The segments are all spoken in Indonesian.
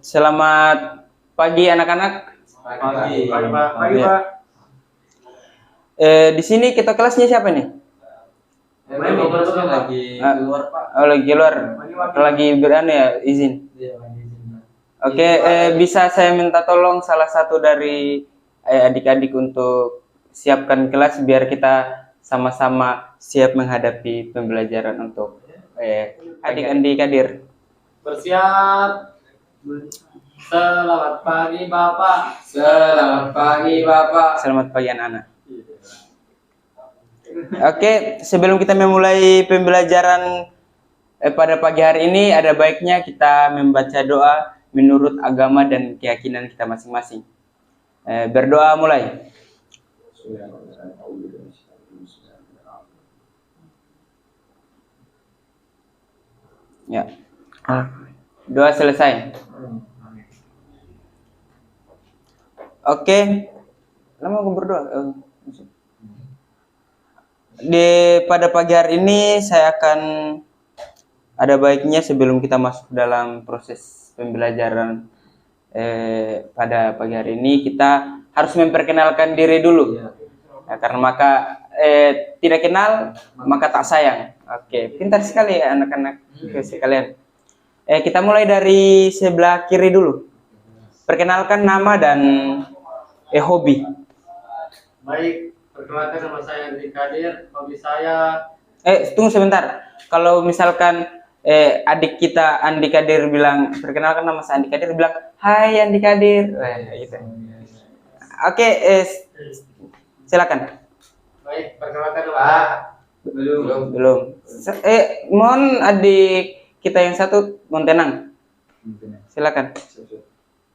Selamat pagi anak-anak. Pagi. Pagi, Pak. Pagi, Ya. Pak. Di sini kita kelasnya siapa nih? Kelasnya lagi keluar, Pak. Oh, lagi keluar. Lagi berani ya, izin. Iya, lagi izin. Oke, bisa saya minta tolong salah satu dari adik-adik untuk siapkan kelas biar kita sama-sama siap menghadapi pembelajaran untuk adik-adik hadir. Bersiap. Selamat pagi, Bapak. Selamat pagi, Bapak. Selamat pagi anak-anak. Oke, sebelum kita memulai pembelajaran pada pagi hari ini, ada baiknya kita membaca doa menurut agama dan keyakinan kita masing-masing. Berdoa mulai. Ya. Doa selesai. Oke. Lama aku berdoa. Pada pagi hari ini saya akan ada baiknya sebelum kita masuk dalam proses pembelajaran pada pagi hari ini kita harus memperkenalkan diri dulu. Ya, karena maka tidak kenal maka tak sayang. Oke, pintar sekali ya anak-anak sekalian. Kita mulai dari sebelah kiri dulu. Perkenalkan nama dan hobi. Baik, perkenalkan nama saya Andi Kadir. Hobi saya Tunggu sebentar. Kalau misalkan adik kita Andi Kadir bilang perkenalkan nama saya Andi Kadir, bilang Hai Andi Kadir. Gitu. Oke, silakan. baik, perkenalkan nama saya. Belum. Mohon adik kita yang satu mohon tenang. Silakan.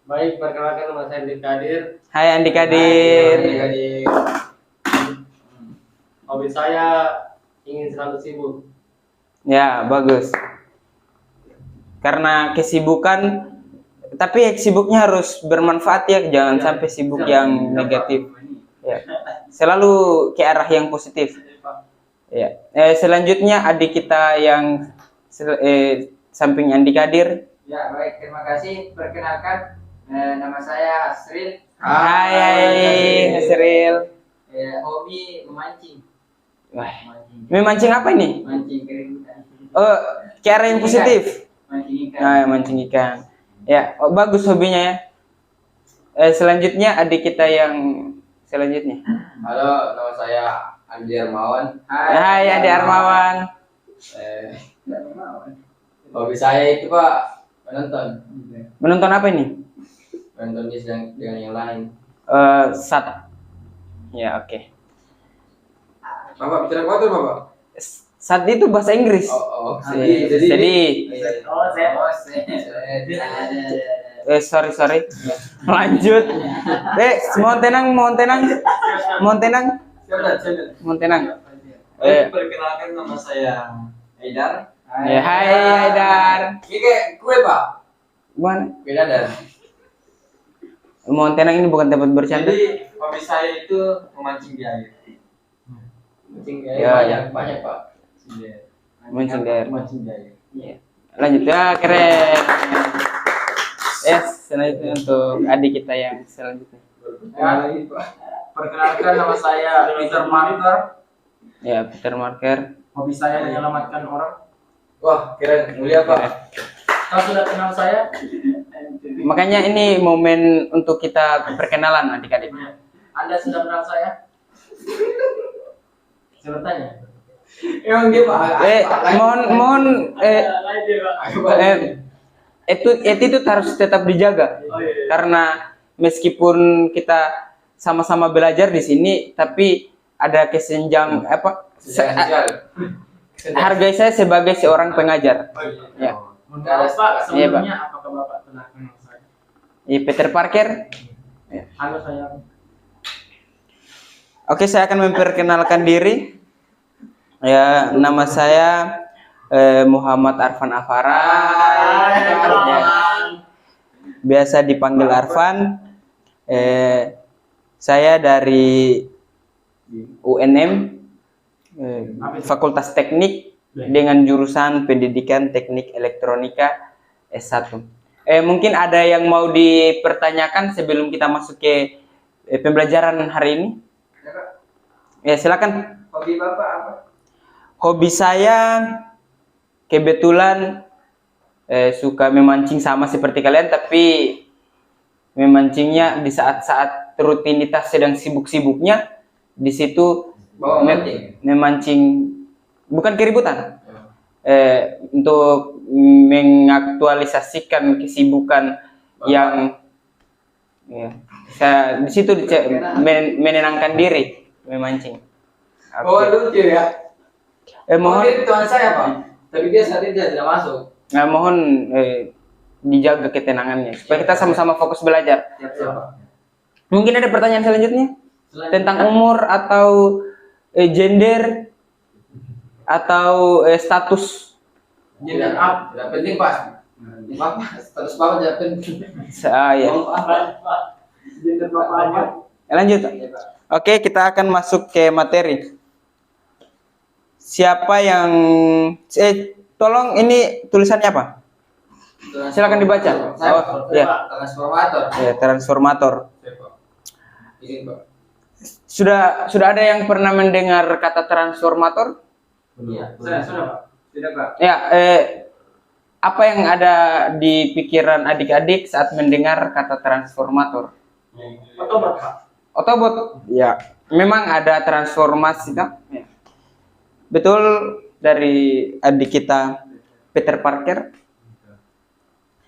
Baik, perkenalkan nama saya Andi Kadir. Hai Andi Kadir. Hobi saya ingin selalu sibuk. Ya, bagus. Karena kesibukan, tapi sibuknya harus bermanfaat ya, jangan sampai sibuk yang negatif. Ya. Selalu ke arah yang positif. Ya. Selanjutnya adik kita yang samping Andi Kadir. Ya, baik, terima kasih. Perkenalkan, nama saya Asril. Hai Hasril. Hobi memancing. Wah, memancing apa ini? Mancing keributan. Oh, ke arah yang positif. Mancing ikan. Nah, mancing ikan. Ya, bagus hobinya ya. Selanjutnya adik kita yang selanjutnya. Halo, nama saya Andi Armawan. Hai Adi Armawan. Hobi saya itu, Pak, menonton. Menonton apa ini? Menonton dengan yang lain. Sat. Ya, oke. Bapak bicara kuat, Bapak? Sat itu bahasa Inggris. Oh, Jadi. Oh, saya. Sorry. Lanjut. Mohon tenang. Mohon tenang. Perkenalkan nama saya Haidar. Ya, hai Haidar. Ini kayak kue, Pak. Gimana? Beda dan. Mohon tenang, ini bukan tempat bercanda. Jadi hobi saya itu memancing di air. Mancing di air Ya, banyak, Pak. Mancing di air. Mancing di air. Ya. Lanjut ya, keren. Selanjutnya untuk adik kita yang selanjutnya. Perkenalkan nama saya Peter Marker. Ya, Peter Marker. Hobi saya menyelamatkan orang. Wah, keren, mulia, Pak. Kau sudah kenal saya? Makanya ini momen untuk kita perkenalan adik-adik. Anda sudah kenal saya? Saya bertanya. Emang dia, Pak. Mohon itu harus tetap dijaga. Oh, iya. Karena meskipun kita sama-sama belajar di sini, tapi ada kesenjang hargai saya sebagai seorang pengajar. Ya. Maaf, Pak, Iya, Pak. sebelumnya apakah Bapak telah kenal saya? Peter Parker. Halo, saya. Oke, saya akan memperkenalkan diri. Ya, nama saya Muhammad Arfan Afara. Ya. Biasa dipanggil Arfan. Saya dari UNM, Fakultas Teknik dengan jurusan Pendidikan Teknik Elektronika S1. Mungkin ada yang mau dipertanyakan sebelum kita masuk ke pembelajaran hari ini? Ya, Pak. Ya, silakan. Hobi Bapak apa? Hobi saya kebetulan suka memancing sama seperti kalian, tapi memancingnya di saat-saat rutinitas sedang sibuk-sibuknya. Di situ Bawa mancing. memancing, bukan keributan. Untuk mengaktualisasikan kesibukan yang ya, saya di situ menenangkan diri memancing. Oh, lucu ya. Mohon Dia teman saya, Pak. Tapi dia saat ini tidak masuk. mohon dijaga ketenangannya supaya kita sama-sama fokus belajar. Siap-siap, Pak. Mungkin ada pertanyaan selanjutnya tentang umur atau gender atau status. Gender up, tidak penting, Pak. Bapak, status Bapak tidak penting. Ya. Gender Bapak apa? Lanjut. Ya, Pak. Oke, kita akan masuk ke materi. Siapa yang tolong ini tulisannya apa? Silakan dibaca. Saya, Oh, ya. transformator. Ya, transformator. Siap, Pak. Izin, Pak. Sudah ada yang pernah mendengar kata transformator? Iya. Sudah Pak. Tidak, Pak. Ya, apa yang ada di pikiran adik-adik saat mendengar kata transformator? Otobat Pak. Otobot. Ya, memang ada transformasi, kan? Ya. Betul dari adik kita Peter Parker.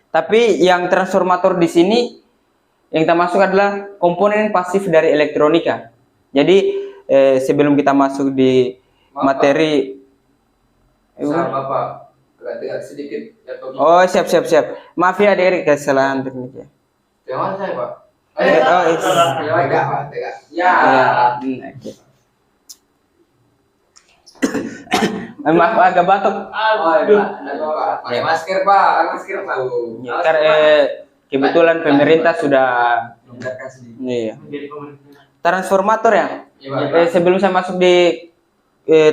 Tapi yang transformator di sini yang kita masuk adalah komponen pasif dari elektronika. Jadi sebelum kita masuk di materi, Salah Bapak. Agak sedikit. oh siap. Maaf ya adik-adik kesalahan teknik ya. Jangan saya, Pak. Tegak, Pak. Tegak. Ya. Oke. Maaf agak batuk. Oh, iya, Pak. Pakai masker, Pak. Masker, Pak. Ya, kebetulan pemerintah sudah Longgarkan sedikit. iya. Menjadi pemerintah. Transformator ya. Iya, Pak. Sebelum saya masuk di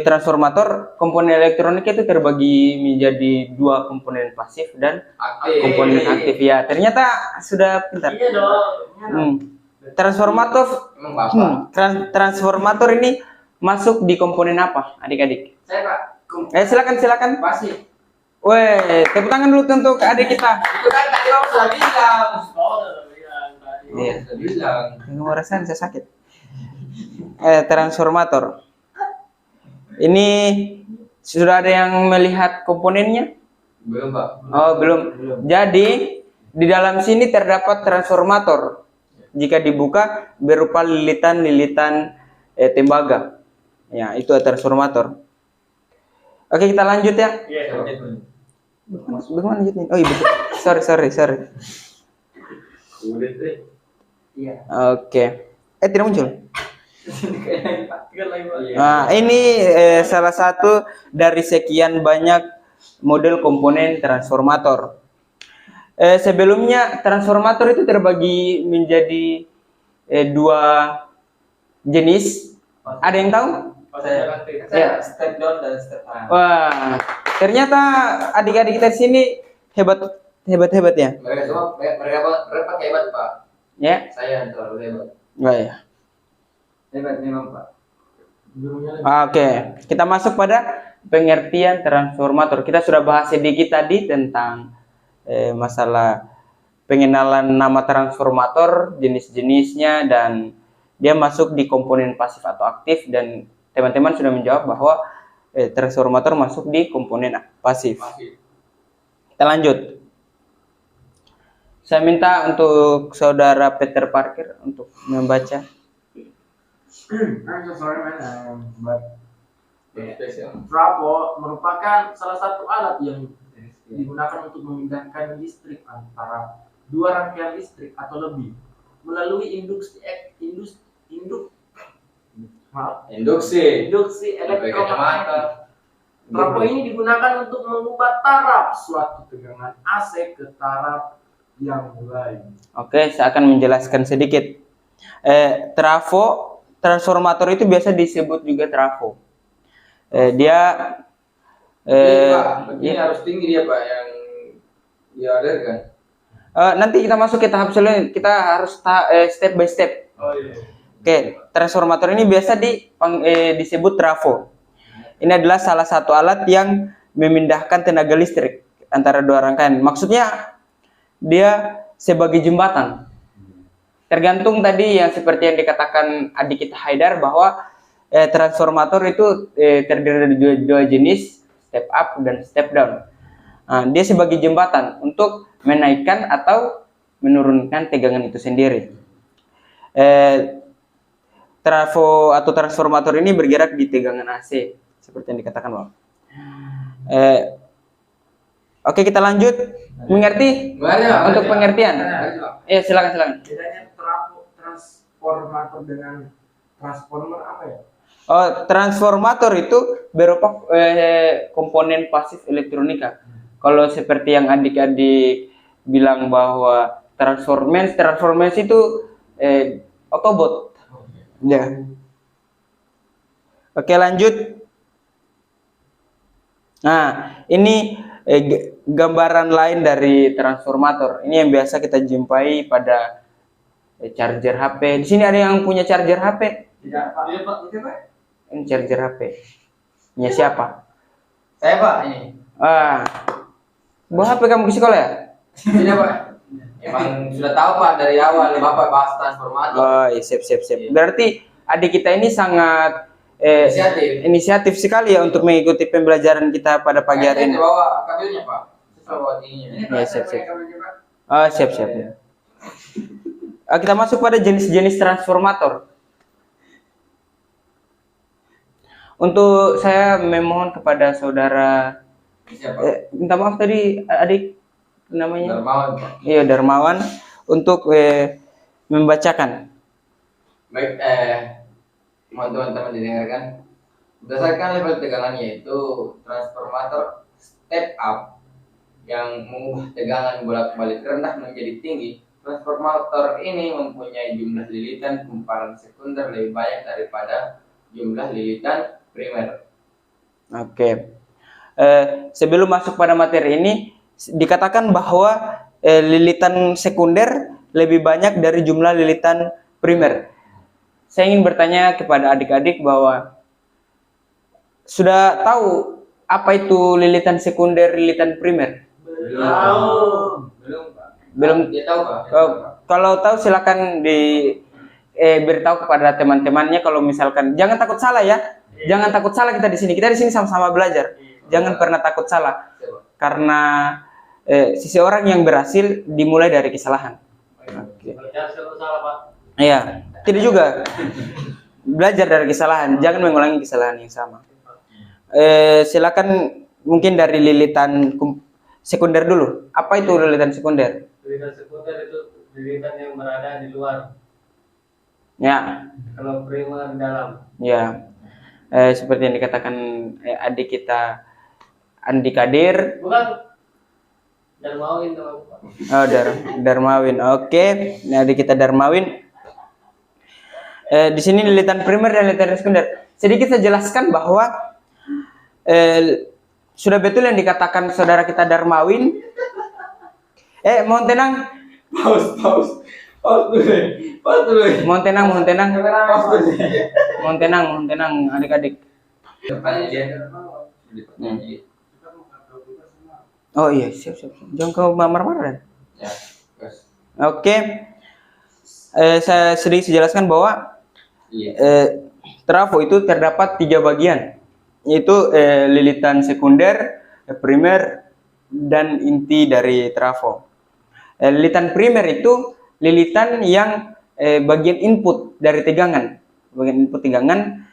transformator, komponen elektronik itu terbagi menjadi dua komponen pasif dan komponen aktif ya. Ternyata sudah pintar. Iya dong. Transformator, Emang Bapak. transformator ini masuk di komponen apa, adik-adik? Saya, Pak. Silakan. Pasif. Weh, tepuk tangan dulu untuk adik kita. Itu kan tadi Bapak sudah bilang. Oh, udah bilang tadi. Iya. Sudah bilang. Ngerasain saya sakit. Transformator. Ini sudah ada yang melihat komponennya? Belum, Pak. Oh, belum. Jadi di dalam sini terdapat transformator. Jika dibuka berupa lilitan-lilitan tembaga. Ya, itu transformator. Oke, kita lanjut ya. Iya. Bagaimana lanjutnya? Oh iya, betul. Sorry. Udah, deh. Iya. Oke. Tidak muncul. Tinggal lagi Pak. Nah, ini salah satu dari sekian banyak model komponen transformator. Sebelumnya transformator itu terbagi menjadi dua jenis. Ada yang tahu? Saya step down dan step up. Wah, ternyata adik-adik kita di sini hebat ya. Mereka semua mereka hebat, Pak. Ya. Saya yang terlalu hebat. Wah, ya. Hebat memang, Pak. Oke, kita masuk pada pengertian transformator. Kita sudah bahas sedikit tadi tentang masalah pengenalan nama transformator, jenis-jenisnya, dan dia masuk di komponen pasif atau aktif, dan teman-teman sudah menjawab bahwa transformator masuk di komponen pasif. Kita lanjut. Saya minta untuk saudara Peter Parker untuk membaca. I'm so sorry man, but trafo merupakan salah satu alat yang digunakan untuk memindahkan listrik antara dua rangkaian listrik atau lebih melalui induksi elektromagnetik. Trafo ini digunakan untuk mengubah taraf suatu tegangan AC ke taraf yang lain. Oke, saya akan menjelaskan sedikit. Transformator itu biasa disebut juga trafo. Dia Pak, begini harus tinggi dia, Pak, yang dialirkan. Nanti kita masuk ke tahap selanjutnya, kita harus step by step. Oh iya. Oke, transformator ini biasa disebut trafo. Ini adalah salah satu alat yang memindahkan tenaga listrik antara dua rangkaian. Maksudnya dia sebagai jembatan. Tergantung tadi yang seperti yang dikatakan adik kita Haidar bahwa transformator itu terdiri dari dua jenis, step up dan step down. Dia sebagai jembatan untuk menaikkan atau menurunkan tegangan itu sendiri. Trafo atau transformator ini bergerak di tegangan AC seperti yang dikatakan Bang. Oke, kita lanjut. Mengerti? Untuk pengertian. Silakan. Bedanya transformator dengan transformer apa ya? Transformator itu berupa komponen pasif elektronika. Kalau seperti yang adik-adik bilang bahwa transformasi itu Autobot. Ya. Oke, lanjut. Nah, ini gambaran lain dari transformator. Ini yang biasa kita jumpai pada charger HP. Di sini ada yang punya charger HP? Tidak, Pak. Iya, Pak. Itu, Pak. Ini charger HP. Punya siapa? Saya Pak ini. Bawa HP kamu ke sekolah ya? Tidak Pak. Emang sudah tahu Pak dari awal Bapak bahas transformator. Oh, iya, siap. Berarti adik kita ini sangat inisiatif sekali ya untuk mengikuti pembelajaran kita pada pagi hari ini. Bawa kabelnya Pak. Saya bawa ininya. Ya, siap. Oh, siap. Kita masuk pada jenis-jenis transformator. Untuk saya memohon kepada saudara, minta maaf tadi adik namanya Darmawan Pak. Iya, Darmawan, untuk membacakan. Baik, mohon teman-teman didengarkan. Berdasarkan level tegangannya itu transformator step up yang mengubah tegangan bolak-balik rendah menjadi tinggi. Transformator ini mempunyai jumlah lilitan kumparan sekunder lebih banyak daripada jumlah lilitan primer. Oke. Sebelum masuk pada materi ini, dikatakan bahwa lilitan sekunder lebih banyak dari jumlah lilitan primer. Saya ingin bertanya kepada adik-adik bahwa sudah tahu apa itu lilitan sekunder, lilitan primer? Belum. Dia tahu Pak? Kalau tahu silakan beritahu kepada teman-temannya. Kalau misalkan jangan takut salah ya. Jangan takut salah, kita di sini. Kita di sini sama-sama belajar. Jangan pernah takut salah. Karena seseorang yang berhasil dimulai dari kesalahan. Oke. Iya, tidak juga. Belajar dari kesalahan, jangan mengulangi kesalahan yang sama. Silakan mungkin dari lilitan sekunder dulu. Apa itu lilitan sekunder? Lilitan sekunder itu lilitan yang berada di luar. Ya. Kalau primer di dalam. Ya. Seperti yang dikatakan adik kita Andi Kadir. Bukan. Darmawin teman Pak. Oh, Darmawin. Oke. Nah, adik kita Darmawin. Di sini lilitan primer dan lilitan sekunder. Sedikit saya jelaskan bahwa sudah betul yang dikatakan saudara kita Darmawin. Mohon tenang. Pause dulu. Mohon tenang adik-adik. Oh iya, siap. Jangan kau marah-marah. Ya, terus. Oke. Saya sedikit jelaskan bahwa trafo itu terdapat 3 bagian, yaitu lilitan sekunder, primer, dan inti dari trafo. Lilitan primer itu lilitan yang bagian input dari tegangan. Bagian input tegangan.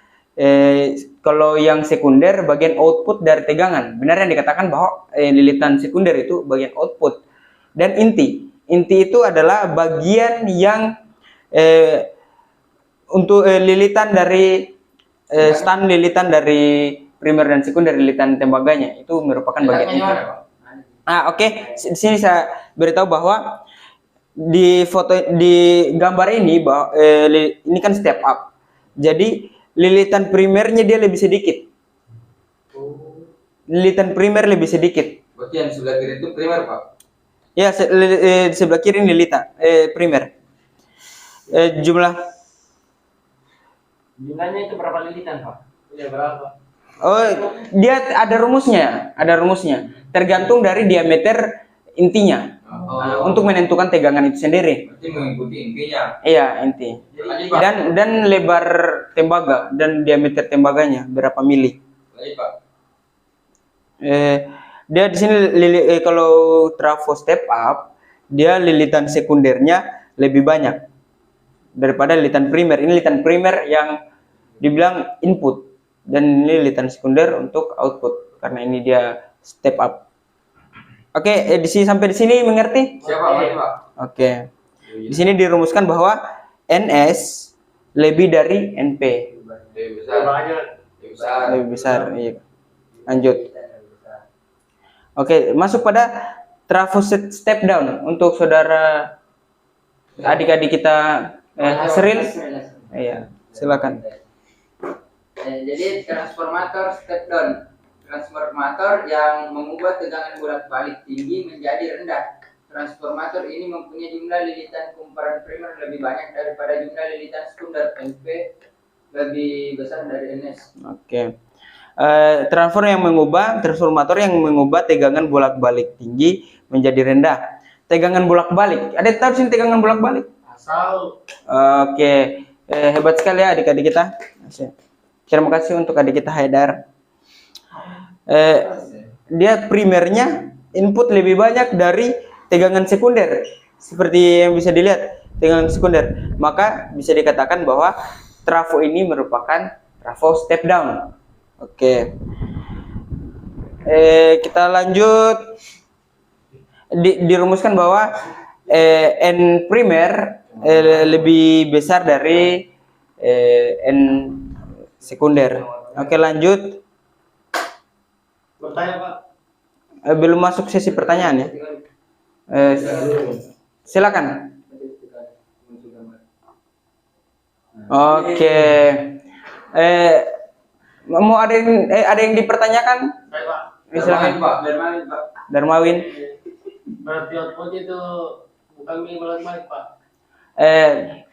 Kalau yang sekunder bagian output dari tegangan. Benar yang dikatakan bahwa lilitan sekunder itu bagian output. Dan inti itu adalah bagian yang untuk lilitan dari stand lilitan dari primer dan sekunder, lilitan tembaganya itu merupakan bagian inti. Oke. Di sini saya beritahu bahwa di gambar ini bahwa ini kan step up. Jadi lilitan primernya dia lebih sedikit. Lilitan primer lebih sedikit. Berarti yang sebelah kiri itu primer Pak? Ya, di sebelah kiri ini lilitan primer. Jumlahnya itu berapa lilitan, Pak? Iya, berapa? Oh, dia ada rumusnya, tergantung dari diameter intinya. Untuk menentukan tegangan itu sendiri. Berarti mengikuti intinya. Iya, inti. Lanjut, Pak. Dan lebar tembaga dan diameter tembaganya berapa mili. Lanjut, Pak. Dia di sini kalau trafo step up, dia lilitan sekundernya lebih banyak daripada lilitan primer. Ini lilitan primer yang dibilang input dan ini lilitan sekunder untuk output karena ini dia step up. Oke, sampai di sini mengerti? Siapa, Pak? Oke. Di sini dirumuskan bahwa NS lebih dari NP. Lebih besar. Lebih besar. Lebih besar. Iya. Lanjut. Oke, masuk pada trafo step down untuk saudara adik-adik kita Hasril. Iya, silakan. Jadi transformator step down, transformator yang mengubah tegangan bolak-balik tinggi menjadi rendah. Transformator ini mempunyai jumlah lilitan kumparan primer lebih banyak daripada jumlah lilitan sekunder. NP lebih besar dari NS. Oke. Transformator yang mengubah tegangan bolak-balik tinggi menjadi rendah. Tegangan bolak-balik. Ada yang tahu sih tegangan bolak-balik? Asal. Oke. Hebat sekali ya adik-adik kita. Terima kasih untuk adik kita Haidar. Dia primernya input lebih banyak dari tegangan sekunder. Seperti yang bisa dilihat, tegangan sekunder. Maka bisa dikatakan bahwa trafo ini merupakan trafo step down. Oke. Kita lanjut. Dirumuskan bahwa N primer lebih besar dari N sekunder. Oke, lanjut. Bertanya, Pak. Belum masuk sesi pertanyaan ya. Silakan. Oke. Mau ada yang dipertanyakan? Baik, Pak. Silakan. Pak. Darmawin. Berarti output itu bukan mili bolak-balik, Pak.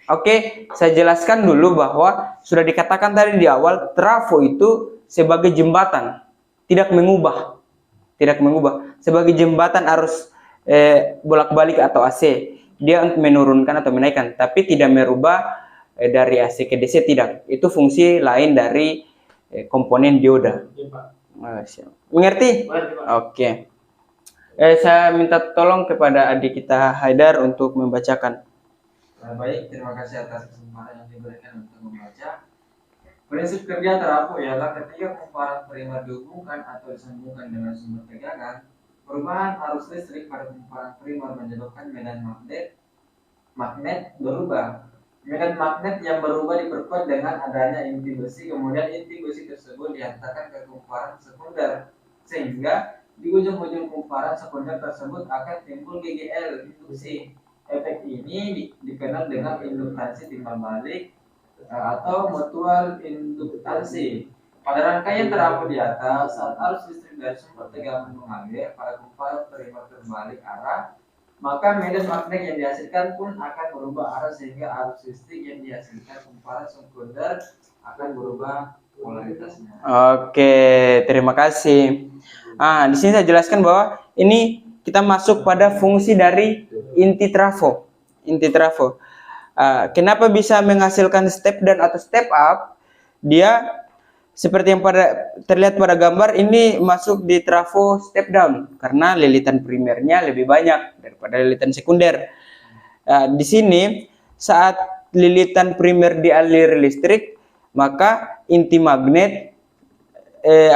Oke, saya jelaskan dulu bahwa sudah dikatakan tadi di awal trafo itu sebagai jembatan, tidak mengubah. Sebagai jembatan arus bolak-balik atau AC, dia untuk menurunkan atau menaikkan, tapi tidak merubah dari AC ke DC, tidak. Itu fungsi lain dari komponen dioda. Iya, Pak. Mengerti? Berarti, Pak. Oke. Saya minta tolong kepada adik kita Haidar untuk membacakan. Baik, terima kasih atas kesempatan yang diberikan untuk membaca. Prinsip kerja trafo ialah ketika kumparan primer dihubungkan atau disambungkan dengan sumber tegangan, perubahan arus listrik pada kumparan primer menyebabkan medan magnet berubah. Medan magnet yang berubah diperkuat dengan adanya inti besi, kemudian inti besi tersebut dihantarkan ke kumparan sekunder, sehingga di ujung-ujung kumparan sekunder tersebut akan timbul GGL induksi. Efek ini dikenal dengan induktansi timbal balik atau mutual induktansi. Pada rangkaian trafo di atas, saat arus listrik dari sumber tegangan mengalir pada kumparan primer terbalik arah, maka medan magnet yang dihasilkan pun akan berubah arah sehingga arus listrik yang dihasilkan kumparan sekunder akan berubah polaritasnya. Oke, terima kasih. Di sini saya jelaskan bahwa ini kita masuk pada fungsi dari inti trafo. Kenapa bisa menghasilkan step down atau step up? Dia seperti yang terlihat pada gambar ini masuk di trafo step down karena lilitan primernya lebih banyak daripada lilitan sekunder. Di sini saat lilitan primer dialiri listrik, maka inti magnet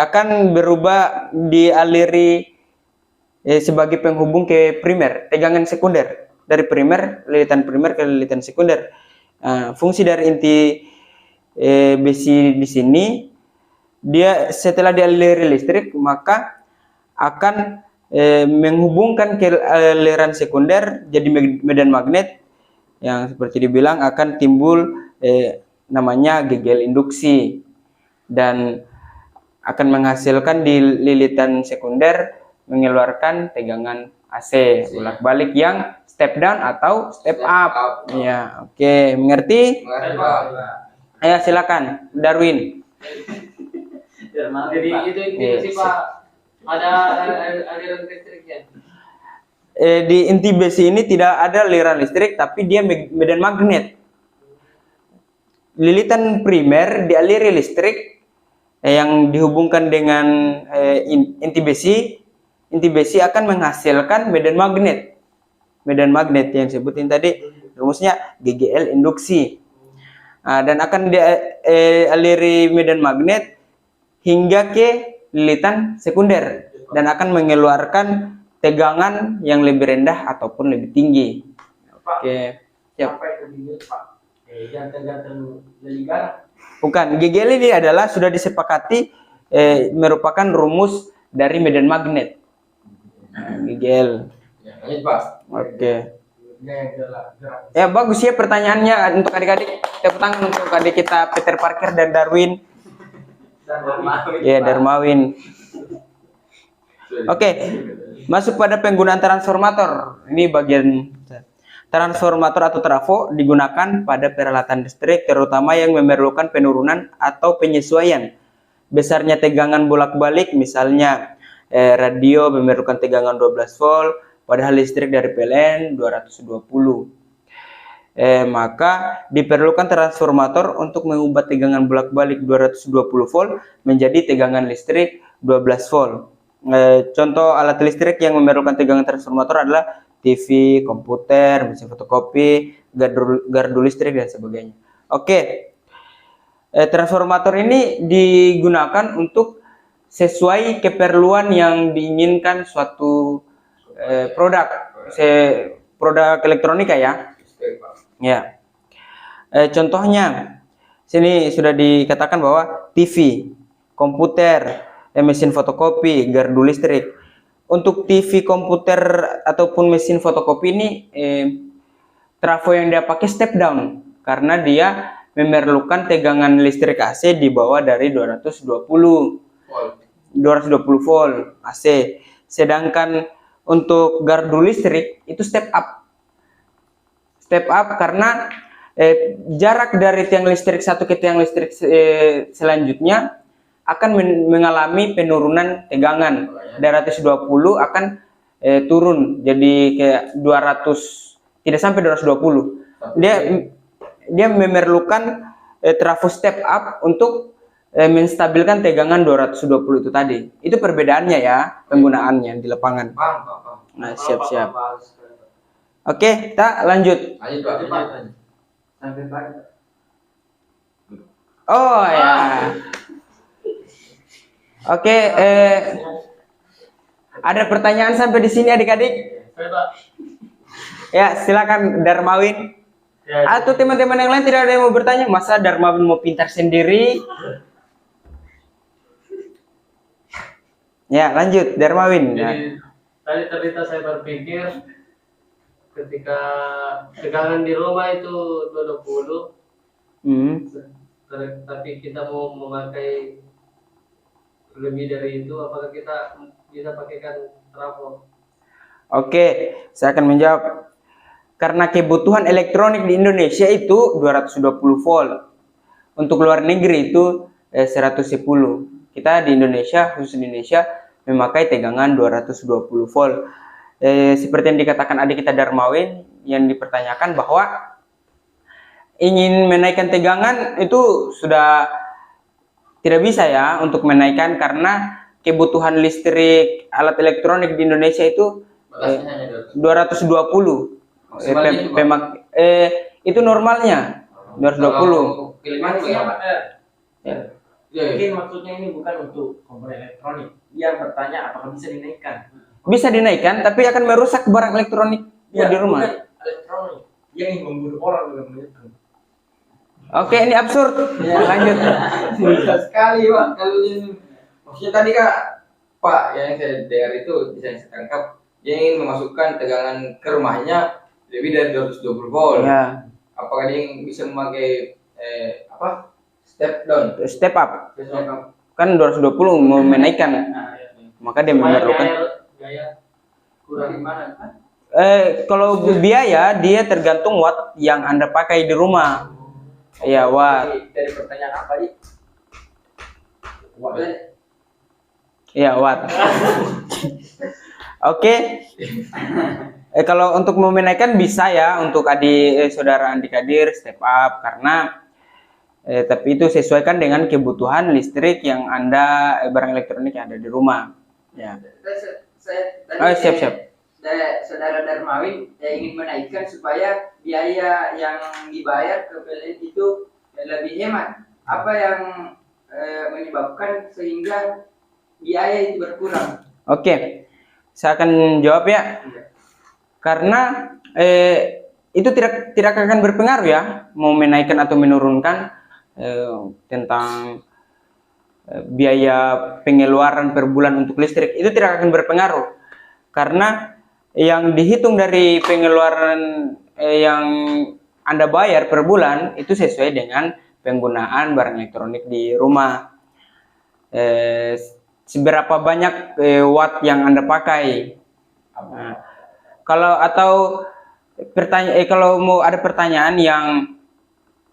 akan berubah dialiri sebagai penghubung ke primer, tegangan sekunder dari lilitan primer ke lilitan sekunder. Fungsi dari inti besi di sini, dia setelah dialiri listrik maka akan menghubungkan ke aliran sekunder jadi medan magnet yang seperti dibilang akan timbul namanya GGL induksi dan akan menghasilkan di lilitan sekunder mengeluarkan tegangan AC. Bolak-balik yang step down atau step up. Ya, oke, mengerti? Mengerti, Pak. Ayo silakan, Darwin. Jadi itu sih Pak. Ada aliran listriknya. Di inti besi ini tidak ada aliran listrik, tapi dia medan magnet. Lilitan primer dialiri listrik yang dihubungkan dengan inti besi. Inti besi akan menghasilkan medan magnet. Medan magnet yang sebutin tadi rumusnya GGL induksi. Dan akan dialiri medan magnet hingga ke lilitan sekunder dan akan mengeluarkan tegangan yang lebih rendah ataupun lebih tinggi. Pak, Oke, siap. sampai ke bibir Pak. Jangan dari garam. Bukan, GGL ini adalah sudah disepakati merupakan rumus dari medan magnet. GGL. Ya, lanjut, Pak. Oke. Gerak. Ya bagus ya pertanyaannya untuk adik-adik. Tepuk tangan untuk adik kita Peter Parker dan Darwin. Ya, Darmawin. Oke. Masuk pada penggunaan transformator. Ini bagian transformator atau trafo digunakan pada peralatan listrik terutama yang memerlukan penurunan atau penyesuaian besarnya tegangan bolak-balik, misalnya radio memerlukan tegangan 12 volt padahal listrik dari PLN 220. Maka diperlukan transformator untuk mengubah tegangan bolak-balik 220 volt menjadi tegangan listrik 12 volt. Contoh alat listrik yang memerlukan tegangan transformator adalah TV, komputer, mesin fotokopi, gardu listrik dan sebagainya. Oke. Transformator ini digunakan untuk sesuai keperluan yang diinginkan suatu produk elektronika ya. Ya. Contohnya sini sudah dikatakan bahwa TV, komputer, mesin fotokopi, gardu listrik. Untuk TV, komputer ataupun mesin fotokopi ini trafo yang dia pakai step down karena dia memerlukan tegangan listrik AC di bawah dari 220 volt AC. Sedangkan untuk gardu listrik itu step up. Step up karena jarak dari tiang listrik satu ke tiang listrik selanjutnya akan mengalami penurunan tegangan. Dari 120 akan turun jadi kayak 200, tidak sampai 220. Dia memerlukan trafo step up untuk menstabilkan tegangan 220 itu tadi. Itu perbedaannya ya, penggunaannya di lapangan. Nah, siap-siap. Oke, kita lanjut. Lanjut, Pak. Sampai pagi. Oh ya. Oke, ada pertanyaan sampai di sini adik-adik? Ya, silakan Darmawin. Atau teman-teman yang lain tidak ada yang mau bertanya? Masa Darmawin mau pintar sendiri? Ya, lanjut Darmawin. Jadi tadi terlintas saya berpikir ketika tegangan di rumah itu 220, tapi kita mau memakai lebih dari itu, apakah kita bisa pakaikan trafo? Oke, saya akan menjawab. Karena kebutuhan elektronik di Indonesia itu 220 volt. Untuk luar negeri itu 110. Kita di Indonesia, khusus di Indonesia, memakai tegangan 220 volt. Seperti yang dikatakan adik kita Darmawin, yang dipertanyakan bahwa ingin menaikkan tegangan itu sudah tidak bisa ya untuk menaikkan karena kebutuhan listrik alat elektronik di Indonesia itu 220. Itu normalnya 220. Mungkin maksudnya ini bukan untuk komponen elektronik. Dia bertanya apakah bisa dinaikkan. Bisa dinaikkan, tapi akan merusak barang elektronik di rumah. Elektronik. Dia ingin membunuh orang dengan itu. Oke, ini absurd. Ya, lanjut. Bisa sekali, Pak. Kalau ini maksudnya tadi Kak, Pak, yang saya dengar itu bisa saya tangkap, dia ingin memasukkan tegangan ke rumahnya lebih dari 220 volt. Ya. Apakah dia bisa memakai step down? Step up. Kan 220 mau menaikkan. Maka dia memerlukan Gaya kurang Gimana Pak? Kalau biaya dia tergantung watt yang Anda pakai di rumah. Iya, watt. dari pertanyaan apa di Iya, watt. Oke. Kalau untuk menaikkan bisa ya untuk saudara adik-adik step up karena tapi itu sesuaikan dengan kebutuhan listrik yang Anda barang elektronik yang ada di rumah. Ya. Saya Siap. Saudara Darmawan ingin menaikkan supaya biaya yang dibayar ke PLN itu lebih hemat. Apa yang menyebabkan sehingga biaya itu berkurang? Oke. Saya akan jawab ya. Karena itu tidak akan berpengaruh ya mau menaikkan atau menurunkan tentang biaya pengeluaran per bulan untuk listrik itu tidak akan berpengaruh karena yang dihitung dari pengeluaran yang Anda bayar per bulan itu sesuai dengan penggunaan barang elektronik di rumah. Seberapa banyak watt yang Anda pakai. Nah, kalau mau ada pertanyaan yang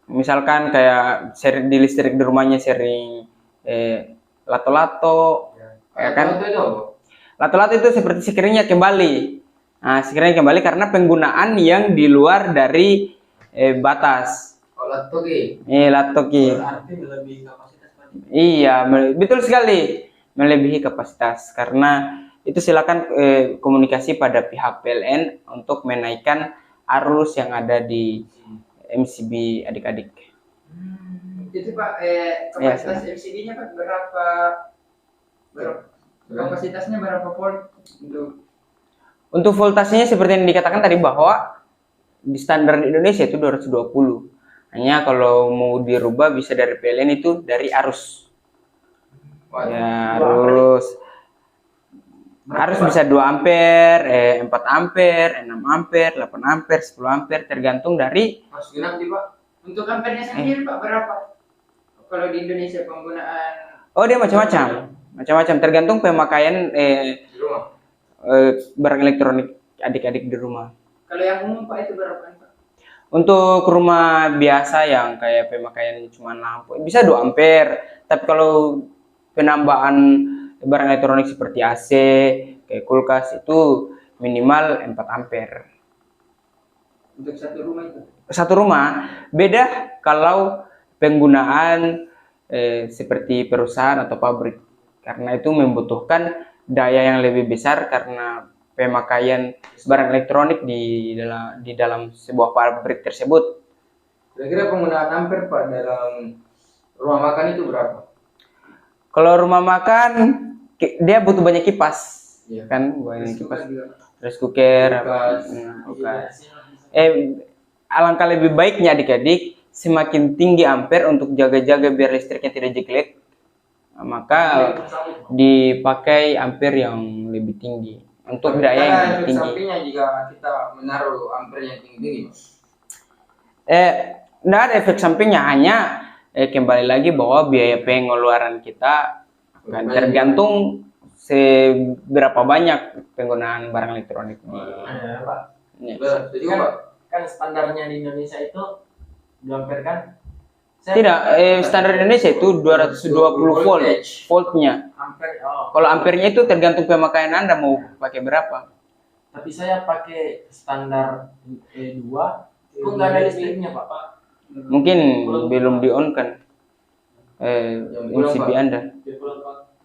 misalkan kayak di listrik di rumahnya sering lato-lato, ya kan? Lato-lato itu seperti sekiranya kembali. Nah, sekiranya kembali karena penggunaan yang di luar dari batas. Latoki. Latoki. Berarti melebihi kapasitas Pak. Iya, betul sekali melebihi kapasitas karena itu silakan komunikasi pada pihak PLN untuk menaikkan arus yang ada di MCB adik-adik. Itu Pak, kapasitas MCB-nya Pak berapa? Kapasitasnya berapa volt Untuk voltasenya seperti yang dikatakan tadi bahwa di standar di Indonesia itu 220. Hanya kalau mau dirubah bisa dari PLN itu dari arus. Ya, arus bisa 2 ampere, 4 ampere, 6 ampere, 8 ampere, 10 ampere tergantung dari Mas genap di Pak. untuk ampernya sendiri Pak berapa? Kalau di Indonesia penggunaan dia macam-macam tergantung pemakaian Di rumah. barang elektronik adik-adik di rumah. kalau yang umum Pak itu berapa Pak? Untuk rumah biasa yang kayak pemakaian cuma lampu bisa 2 ampere. Tapi kalau penambahan barang elektronik seperti AC, kayak kulkas itu minimal 4 ampere. Untuk satu rumah itu? Satu rumah. Beda kalau penggunaan seperti perusahaan atau pabrik. Karena itu membutuhkan daya yang lebih besar karena pemakaian barang elektronik di dalam sebuah pabrik tersebut. Kira-kira penggunaan ampere Pak dalam rumah makan itu berapa? Kalau rumah makan dia butuh banyak kipas, kan banyak kipas, rice cooker, kulkas. Alangkah lebih baiknya adik-adik semakin tinggi ampere untuk jaga-jaga biar listriknya tidak jelek, maka dipakai ampere yang lebih tinggi untuk daya yang lebih tinggi. Sampingnya jika kita menaruh ampere yang tinggi-tinggi. Tidak ada efek sampingnya, hanya kembali lagi bahwa biaya pengeluaran kita akan tergantung seberapa banyak penggunaan barang elektronik. Pak. Jadi Pak. Kan standarnya di Indonesia itu 2 ampere kan? Tidak, standar Indonesia itu 220 voltnya. Ampere. Kalau ampernya itu tergantung pemakaian Anda mau pakai berapa. Tapi saya pakai standar E2, itu nggak ada listriknya Pak. Mungkin belum di on kan MCB Anda.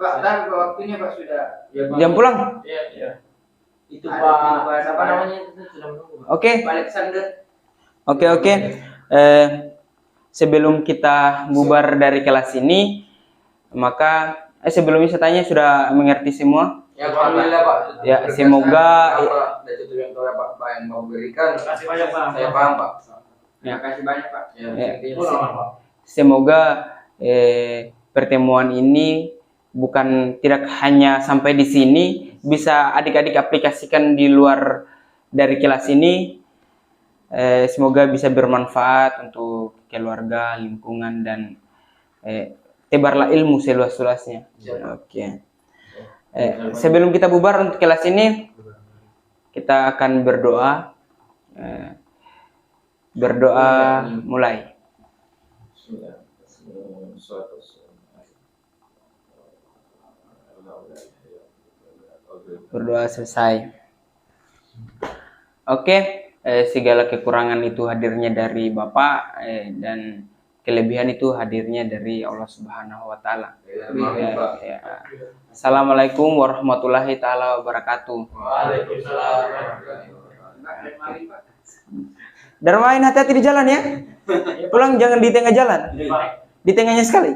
Pak, ntar waktunya Pak sudah. Jam pulang. Iya. Itu Ada Pak, apa Pak. namanya itu sudah menunggu. Pak. Oke. Pak Alexander. Oke. Sebelum kita bubar dari kelas ini, maka sebelumnya saya tanya sudah mengerti semua? Ya, alhamdulillah Pak. Ya, semoga dari tujuan Pak yang mau berikan. Terima kasih banyak Pak. Saya paham Pak. Terima kasih banyak Pak. Ya, Ya. Pulang, Pak. semoga pertemuan ini tidak hanya sampai di sini, bisa adik-adik aplikasikan di luar dari kelas ini. Semoga bisa bermanfaat untuk keluarga, lingkungan, dan tebarlah ilmu seluas-luasnya. Oke. Sebelum kita bubar untuk kelas ini, kita akan berdoa. Berdoa mulai. Berdoa selesai. Oke, segala kekurangan itu hadirnya dari Bapak, dan kelebihan itu hadirnya dari Allah Subhanahu wa taala. Ya. Assalamualaikum warahmatullahi taala wabarakatuh. Waalaikumsalam. Darmain, hati-hati di jalan ya. Pulang jangan di tengah jalan. Di tengahnya sekali.